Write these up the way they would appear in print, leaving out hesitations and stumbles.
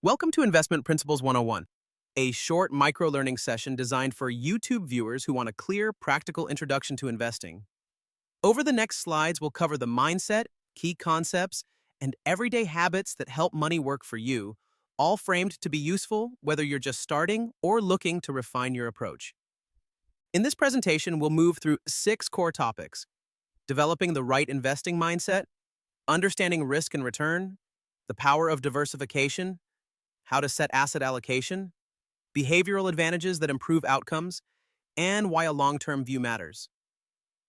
Welcome to Investment Principles 101, a short micro-learning session designed for YouTube viewers who want a clear, practical introduction to investing. Over the next slides, we'll cover the mindset, key concepts, and everyday habits that help money work for you, all framed to be useful whether you're just starting or looking to refine your approach. In this presentation, we'll move through 6 core topics: developing the right investing mindset, understanding risk and return, the power of diversification, how to set asset allocation, behavioral advantages that improve outcomes, and why a long-term view matters.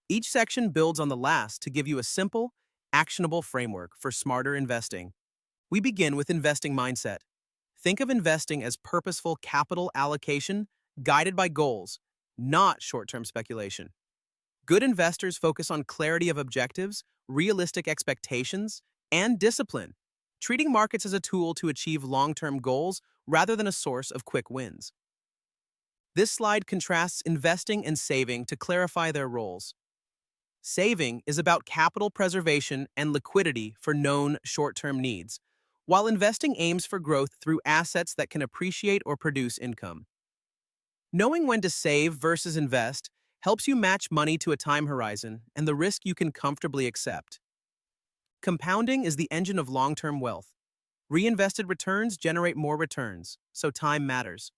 Each section builds on the last to give you a simple, actionable framework for smarter investing. We begin with investing mindset. Think of investing as purposeful capital allocation guided by goals, not short-term speculation. Good investors focus on clarity of objectives, realistic expectations, and discipline, treating markets as a tool to achieve long-term goals rather than a source of quick wins. This slide contrasts investing and saving to clarify their roles. Saving is about capital preservation and liquidity for known short-term needs, while investing aims for growth through assets that can appreciate or produce income. Knowing when to save versus invest helps you match money to a time horizon and the risk you can comfortably accept. Compounding is the engine of long-term wealth. Reinvested returns generate more returns, so time matters.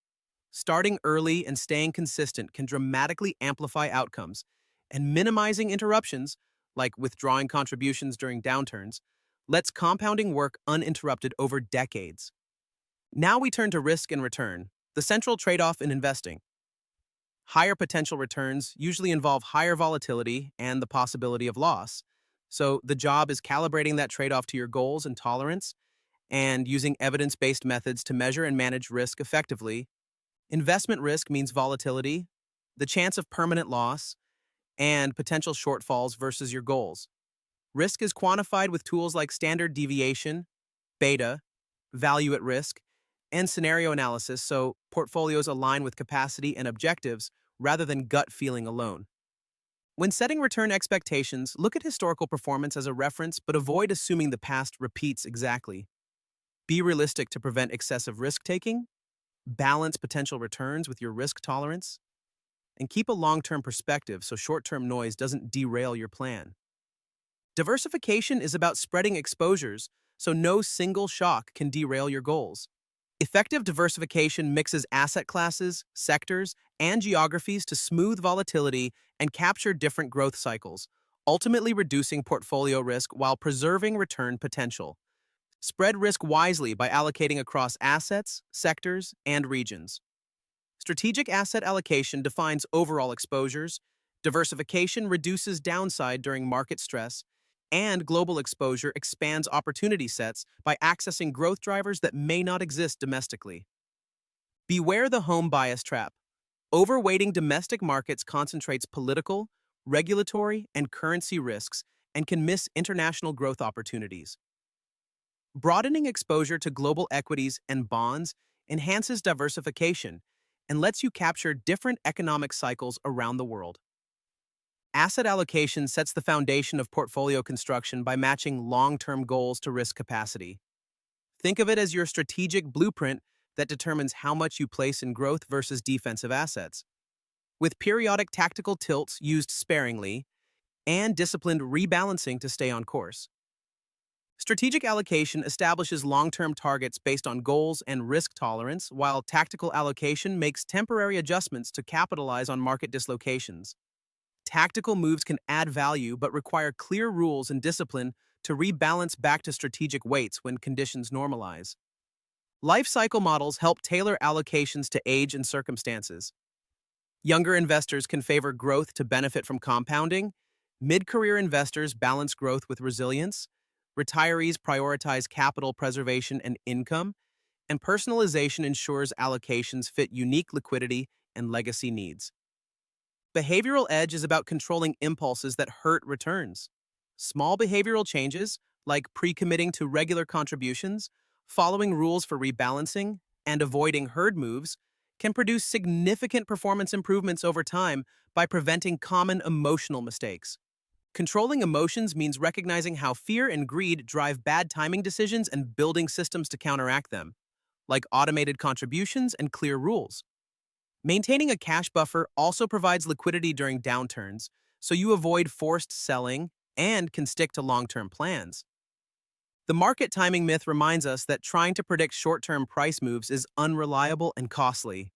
Starting early and staying consistent can dramatically amplify outcomes, and minimizing interruptions, like withdrawing contributions during downturns, lets compounding work uninterrupted over decades. Now we turn to risk and return, the central trade-off in investing. Higher potential returns usually involve higher volatility and the possibility of loss, so the job is calibrating that trade-off to your goals and tolerance and using evidence-based methods to measure and manage risk effectively. Investment risk means volatility, the chance of permanent loss, and potential shortfalls versus your goals. Risk is quantified with tools like standard deviation, beta, value at risk, and scenario analysis so portfolios align with capacity and objectives rather than gut feeling alone. When setting return expectations, look at historical performance as a reference, but avoid assuming the past repeats exactly. Be realistic to prevent excessive risk-taking, balance potential returns with your risk tolerance, and keep a long-term perspective so short-term noise doesn't derail your plan. Diversification is about spreading exposures so no single shock can derail your goals. Effective diversification mixes asset classes, sectors, and geographies to smooth volatility and capture different growth cycles, ultimately reducing portfolio risk while preserving return potential. Spread risk wisely by allocating across assets, sectors, and regions. Strategic asset allocation defines overall exposures, diversification reduces downside during market stress, and global exposure expands opportunity sets by accessing growth drivers that may not exist domestically. Beware the home bias trap. Overweighting domestic markets concentrates political, regulatory, and currency risks and can miss international growth opportunities. Broadening exposure to global equities and bonds enhances diversification and lets you capture different economic cycles around the world. Asset allocation sets the foundation of portfolio construction by matching long-term goals to risk capacity. Think of it as your strategic blueprint that determines how much you place in growth versus defensive assets. With periodic tactical tilts used sparingly and disciplined rebalancing to stay on course. Strategic allocation establishes long-term targets based on goals and risk tolerance, while tactical allocation makes temporary adjustments to capitalize on market dislocations. Tactical moves can add value but require clear rules and discipline to rebalance back to strategic weights when conditions normalize. Life cycle models help tailor allocations to age and circumstances. Younger investors can favor growth to benefit from compounding, mid-career investors balance growth with resilience, retirees prioritize capital preservation and income, and personalization ensures allocations fit unique liquidity and legacy needs. Behavioral edge is about controlling impulses that hurt returns. Small behavioral changes, like pre-committing to regular contributions, following rules for rebalancing, and avoiding herd moves, can produce significant performance improvements over time by preventing common emotional mistakes. Controlling emotions means recognizing how fear and greed drive bad timing decisions and building systems to counteract them, like automated contributions and clear rules. Maintaining a cash buffer also provides liquidity during downturns, so you avoid forced selling and can stick to long-term plans. The market timing myth reminds us that trying to predict short-term price moves is unreliable and costly.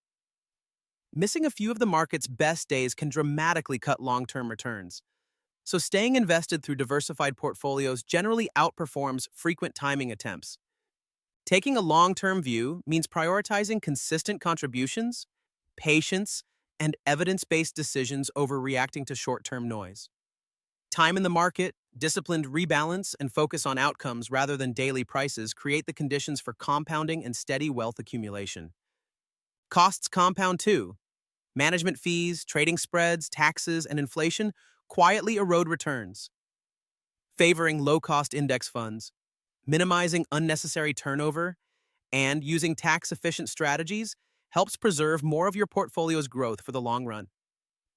Missing a few of the market's best days can dramatically cut long-term returns. So staying invested through diversified portfolios generally outperforms frequent timing attempts. Taking a long-term view means prioritizing consistent contributions, patience, and evidence-based decisions over reacting to short-term noise. Time in the market, disciplined rebalance, and focus on outcomes rather than daily prices create the conditions for compounding and steady wealth accumulation. Costs compound too. Management fees, trading spreads, taxes, and inflation quietly erode returns. Favoring low-cost index funds, minimizing unnecessary turnover, and using tax-efficient strategies helps preserve more of your portfolio's growth for the long run.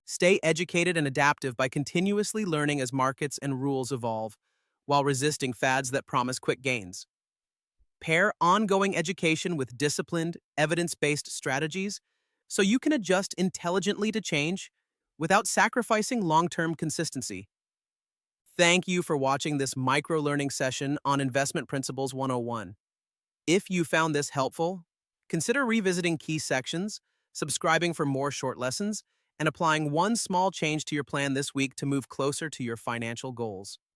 Stay educated and adaptive by continuously learning as markets and rules evolve, while resisting fads that promise quick gains. Pair ongoing education with disciplined, evidence-based strategies so you can adjust intelligently to change without sacrificing long-term consistency. Thank you for watching this micro-learning session on Investment Principles 101. If you found this helpful, consider revisiting key sections, subscribing for more short lessons, and applying one small change to your plan this week to move closer to your financial goals.